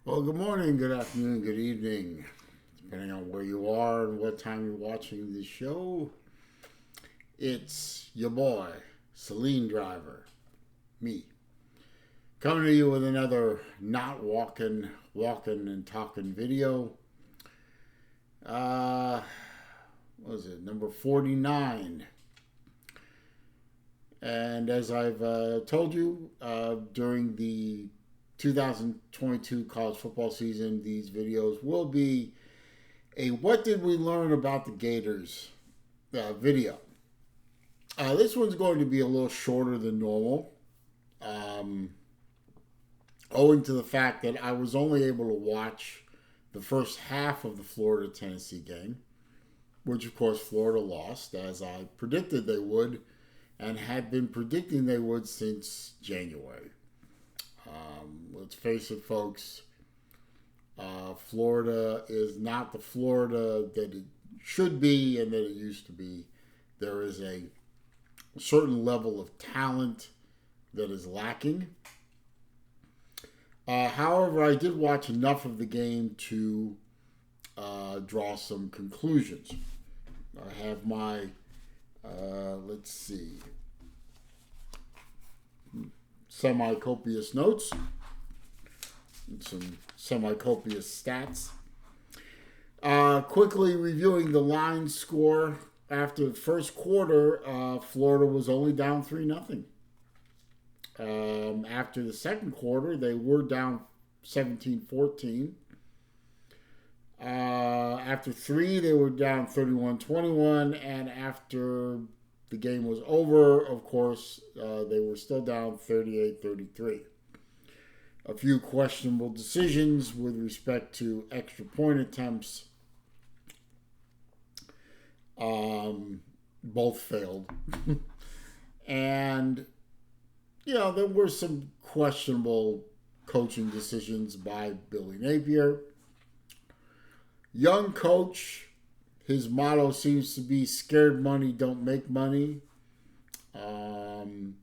Well, good morning, good afternoon, good evening, depending on where you are and what time you're watching the show. It's your boy, Celine Driver, me, coming to you with another not walking and talking video. Uh, what was it, number 49? And as I've told you, during the 2022 college football season, these videos will be a "What did we learn about the Gators" video. This one's going to be a little shorter than normal, um, owing to the fact that I was only able to watch the first half of the Florida Tennessee game, which of course Florida lost, as I predicted they would, and had been predicting they would since January. Let's face it, folks. Florida is not the Florida that it should be and that it used to be. There is a certain level of talent that is lacking. However, I did watch enough of the game to draw some conclusions. I have my, let's see, semi-copious notes and some semi-copious stats. Quickly reviewing the line score after the first quarter, Florida was only down 3-0. After the second quarter, they were down 17-14. After three, they were down 31-21, and after the game was over, of course, they were still down 38-33. A few questionable decisions with respect to extra point attempts. Both failed. And, there were some questionable coaching decisions by Billy Napier. Young coach, his motto seems to be "scared money don't make money." And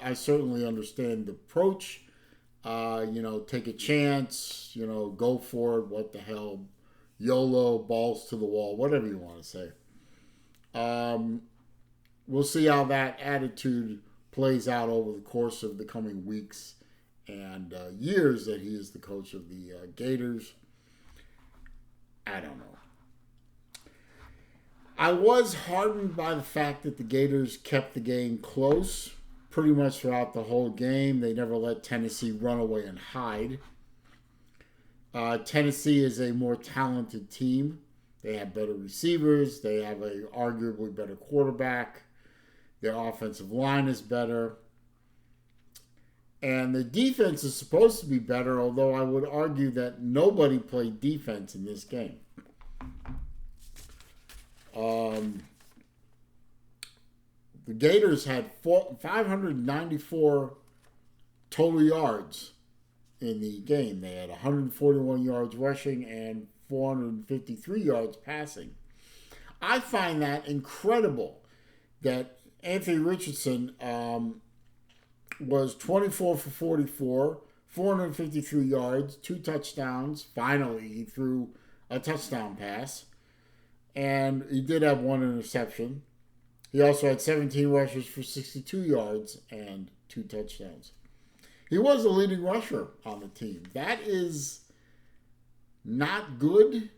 I certainly understand the approach. Take a chance, go for it, what the hell, YOLO, balls to the wall, whatever you want to say. We'll see how that attitude plays out over the course of the coming weeks and years that he is the coach of the Gators. I don't know. I was heartened by the fact that the Gators kept the game close pretty much throughout the whole game. They never let Tennessee run away and hide. Tennessee is a more talented team. They have better receivers. They have a arguably better quarterback. Their offensive line is better. And the defense is supposed to be better, although I would argue that nobody played defense in this game. The Gators had 594 total yards in the game. They had 141 yards rushing and 453 yards passing. I find that incredible that Anthony Richardson was 24 for 44, 453 yards, 2 touchdowns. Finally, he threw a touchdown pass. And he did have 1 interception. He also had 17 rushes for 62 yards and 2 touchdowns. He was the leading rusher on the team. That is not good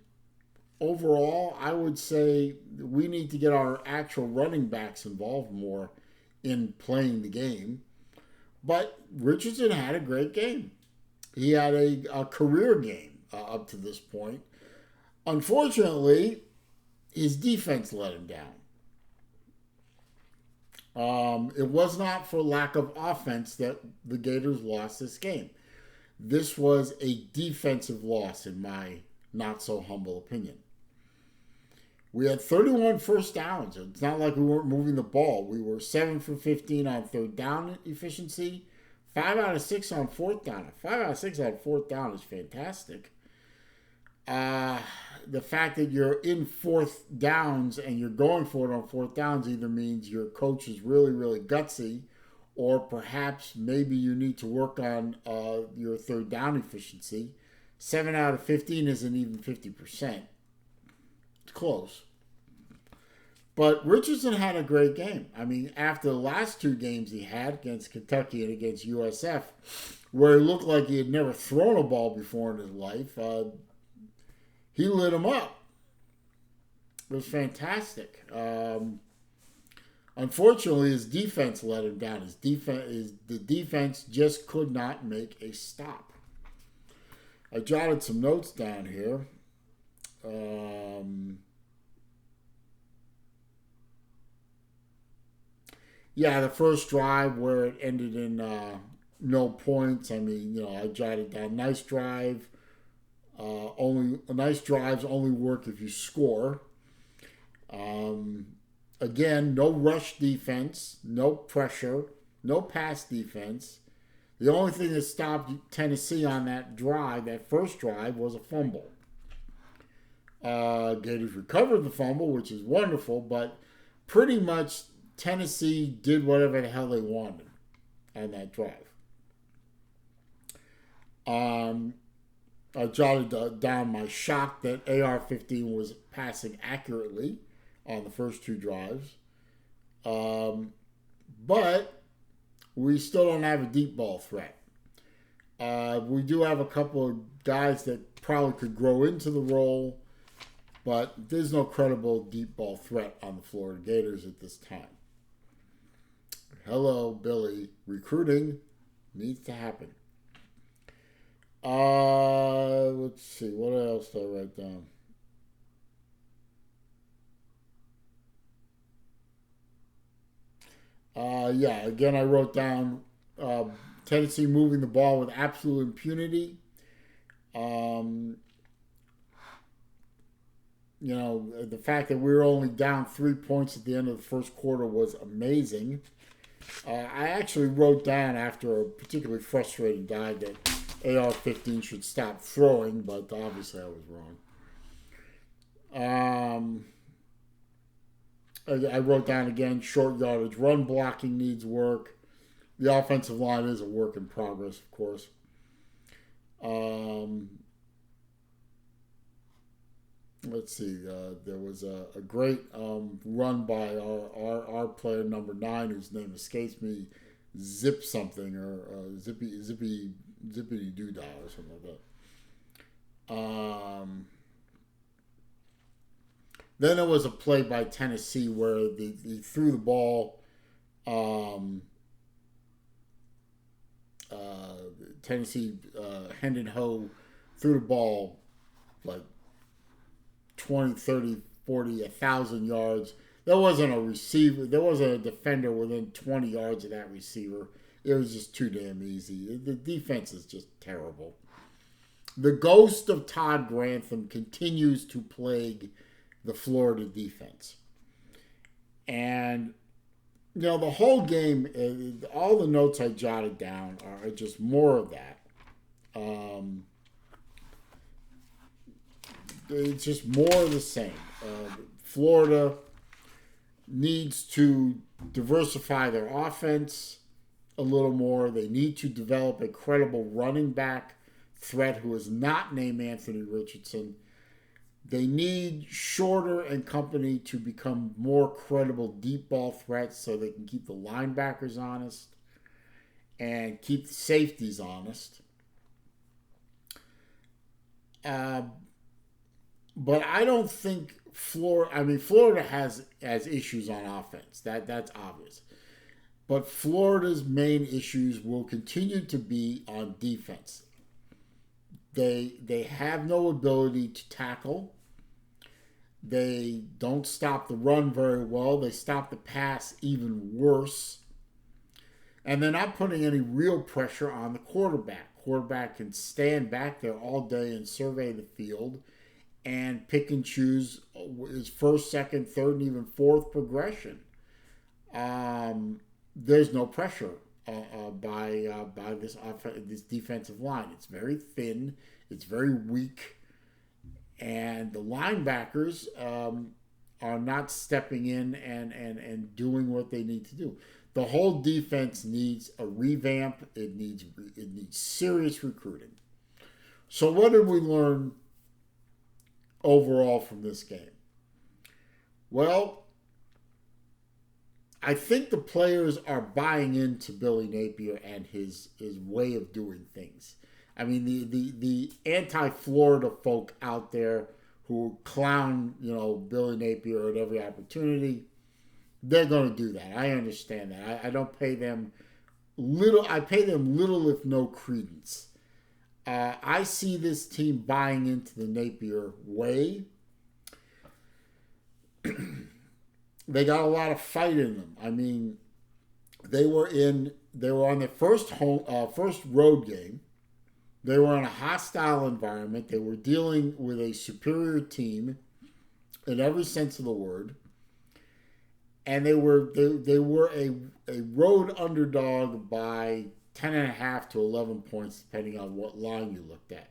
overall. I would say we need to get our actual running backs involved more in playing the game. But Richardson had a great game. He had a career game up to this point. Unfortunately, his defense let him down. It was not for lack of offense that the Gators lost this game. This was a defensive loss, in my not so humble opinion. We had 31 first downs. It's not like we weren't moving the ball. We were 7 for 15 on third down efficiency, 5 out of 6 on fourth down. 5 out of 6 on fourth down is fantastic. The fact that you're in fourth downs and you're going for it on fourth downs either means your coach is really, really gutsy, or perhaps maybe you need to work on your third down efficiency. 7 out of 15 isn't even 50%. It's close. But Richardson had a great game. I mean, after the last two games he had against Kentucky and against USF, where he looked like he had never thrown a ball before in his life, he lit him up. It was fantastic. Unfortunately, his defense let him down. The defense just could not make a stop. I jotted some notes down here. Yeah, the first drive where it ended in no points. I mean, I jotted down nice drive. Nice drives only work if you score. Again, no rush defense, no pressure, no pass defense. The only thing that stopped Tennessee on that first drive, was a fumble. Gators recovered the fumble, which is wonderful, but pretty much Tennessee did whatever the hell they wanted on that drive. I jotted down my shock that AR-15 was passing accurately on the first two drives. But we still don't have a deep ball threat. We do have a couple of guys that probably could grow into the role, but there's no credible deep ball threat on the Florida Gators at this time. Hello, Billy. Recruiting needs to happen. Let's see. What else did I write down? Again, I wrote down Tennessee moving the ball with absolute impunity. The fact that we were only down 3 points at the end of the first quarter was amazing. I actually wrote down after a particularly frustrating dive that AR-15 should stop throwing, but obviously I was wrong. I wrote down again, short yardage run blocking needs work. The offensive line is a work in progress, of course. Let's see. There was a great run by our player number 9, whose name escapes me, Zip something or Zippity Doodah or something like that. Then there was a play by Tennessee where they threw the ball. Tennessee, Hendon Ho threw the ball like 20, 30, 40, 1,000 yards. There wasn't a receiver. There wasn't a defender within 20 yards of that receiver. It was just too damn easy. The defense is just terrible. The ghost of Todd Grantham continues to plague the Florida defense. And, the whole game, all the notes I jotted down are just more of that. It's just more of the same. Florida needs to diversify their offense a little more. They need to develop a credible running back threat who is not named Anthony Richardson. They need Shorter and company to become more credible deep ball threats so they can keep the linebackers honest and keep the safeties honest. But I don't think Florida has issues on offense. That's obvious. But Florida's main issues will continue to be on defense. They have no ability to tackle. They don't stop the run very well. They stop the pass even worse. And they're not putting any real pressure on the quarterback. Quarterback can stand back there all day and survey the field and pick and choose his first, second, third, and even fourth progression. There's no pressure by this defensive line. It's very thin. It's very weak. And the linebackers are not stepping in and doing what they need to do. The whole defense needs a revamp. It needs serious recruiting. So what did we learn overall from this game? Well, I think the players are buying into Billy Napier and his way of doing things. I mean, the anti-Florida folk out there who clown, Billy Napier at every opportunity, they're going to do that. I understand that. I don't pay them little. I pay them little, if no, credence. I see this team buying into the Napier way. They got a lot of fight in them. I mean, they were on their first road game. They were in a hostile environment. They were dealing with a superior team in every sense of the word. And they were a road underdog by 10.5 to 11 points, depending on what line you looked at.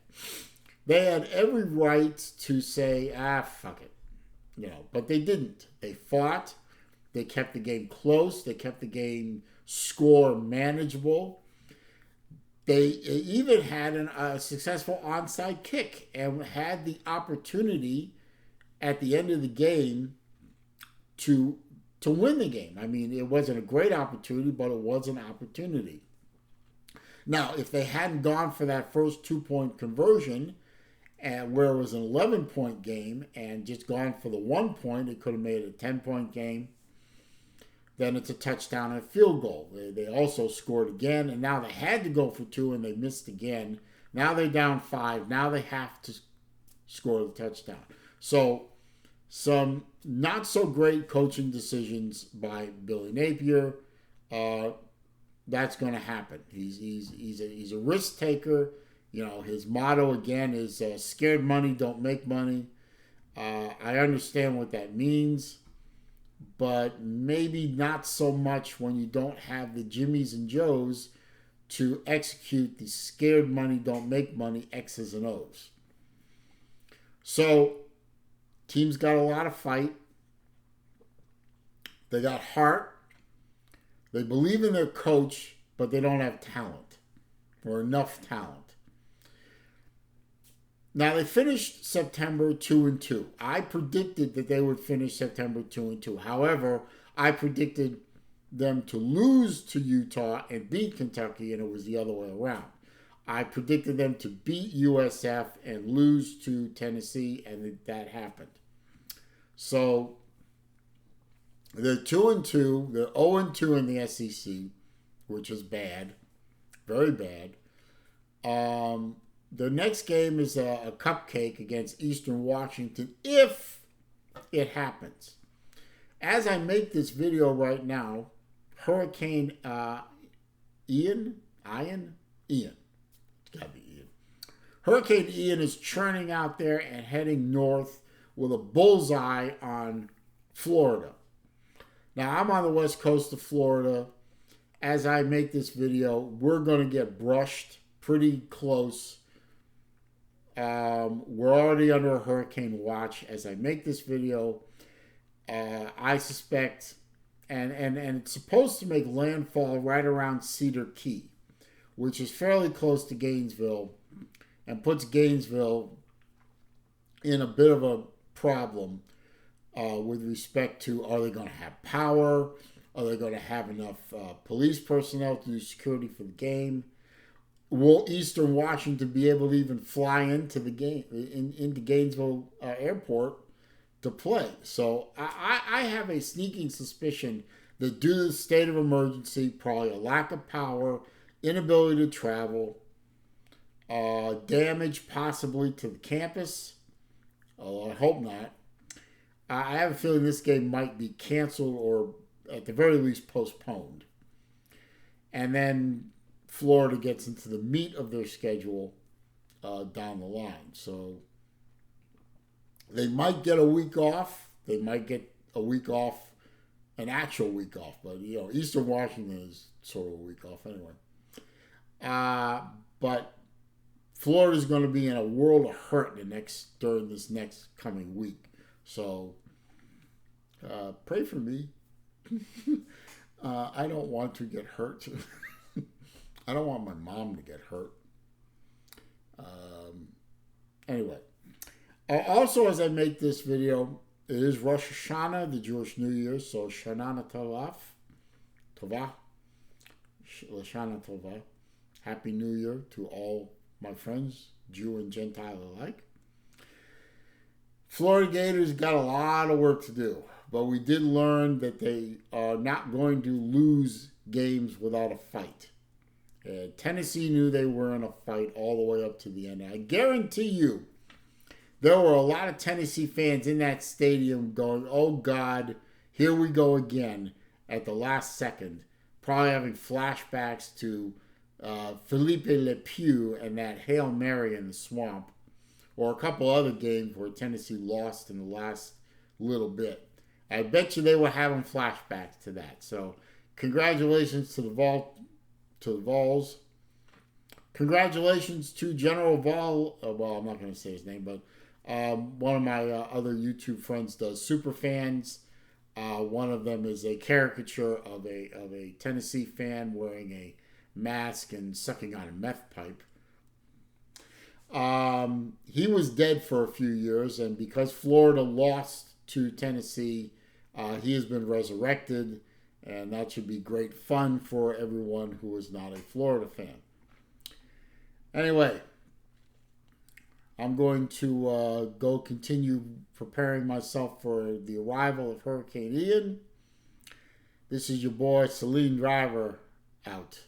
They had every right to say, fuck it. But they didn't. They fought. They kept the game close. They kept the game score manageable. They even had a successful onside kick and had the opportunity at the end of the game to win the game. I mean, it wasn't a great opportunity, but it was an opportunity. Now, if they hadn't gone for that first 2-point conversion, and where it was an 11-point game, and just gone for the 1 point, it could have made it a 10-point game. Then it's a touchdown and a field goal. They also scored again, and now they had to go for 2, and they missed again. Now they're down 5. Now they have to score the touchdown. So some not so great coaching decisions by Billy Napier. That's going to happen. He's a risk taker. His motto again is "Scared money don't make money." I understand what that means, but maybe not so much when you don't have the Jimmies and Joes to execute the "scared money don't make money" X's and O's. So, team's got a lot of fight. They got heart. They believe in their coach, but they don't have talent or enough talent. Now, they finished September 2-2. I predicted that they would finish September 2-2. However, I predicted them to lose to Utah and beat Kentucky, and it was the other way around. I predicted them to beat USF and lose to Tennessee, and that happened. So, they're 2-2. They're 0-2 in the SEC, which is bad. Very bad. The next game is a cupcake against Eastern Washington, if it happens. As I make this video right now, Hurricane Ian? It's got to be Ian. Hurricane Ian is churning out there and heading north with a bullseye on Florida. Now, I'm on the west coast of Florida. As I make this video, we're going to get brushed pretty close. We're already under a hurricane watch as I make this video. I suspect, and it's supposed to make landfall right around Cedar Key, which is fairly close to Gainesville, and puts Gainesville in a bit of a problem with respect to, are they going to have power? Are they going to have enough police personnel to do security for the game? Will Eastern Washington be able to even fly into the game, into Gainesville Airport to play? So I have a sneaking suspicion that due to the state of emergency, probably a lack of power, inability to travel, damage possibly to the campus, although I hope not, I have a feeling this game might be canceled or at the very least postponed. And then Florida gets into the meat of their schedule down the line. So they might get a week off. They might get a week off, an actual week off. But, Eastern Washington is sort of a week off anyway. But Florida's going to be in a world of hurt during this next coming week. So pray for me. I don't want to get hurt. I don't want my mom to get hurt. Anyway, also as I make this video, it is Rosh Hashanah, the Jewish New Year, so Shana Tova, Lashana Tova. Happy New Year to all my friends, Jew and Gentile alike. Florida Gators got a lot of work to do, but we did learn that they are not going to lose games without a fight. Tennessee knew they were in a fight all the way up to the end. I guarantee you, there were a lot of Tennessee fans in that stadium going, oh God, here we go again at the last second. Probably having flashbacks to Felipe LePew and that Hail Mary in the swamp. Or a couple other games where Tennessee lost in the last little bit. I bet you they were having flashbacks to that. So congratulations to the Vols. Congratulations to General Vol. Well, I'm not going to say his name, but one of my other YouTube friends does super fans. One of them is a caricature of a Tennessee fan wearing a mask and sucking on a meth pipe. He was dead for a few years, and because Florida lost to Tennessee, he has been resurrected, and that should be great fun for everyone who is not a Florida fan. Anyway, I'm going to go continue preparing myself for the arrival of Hurricane Ian. This is your boy, Celine Driver, out.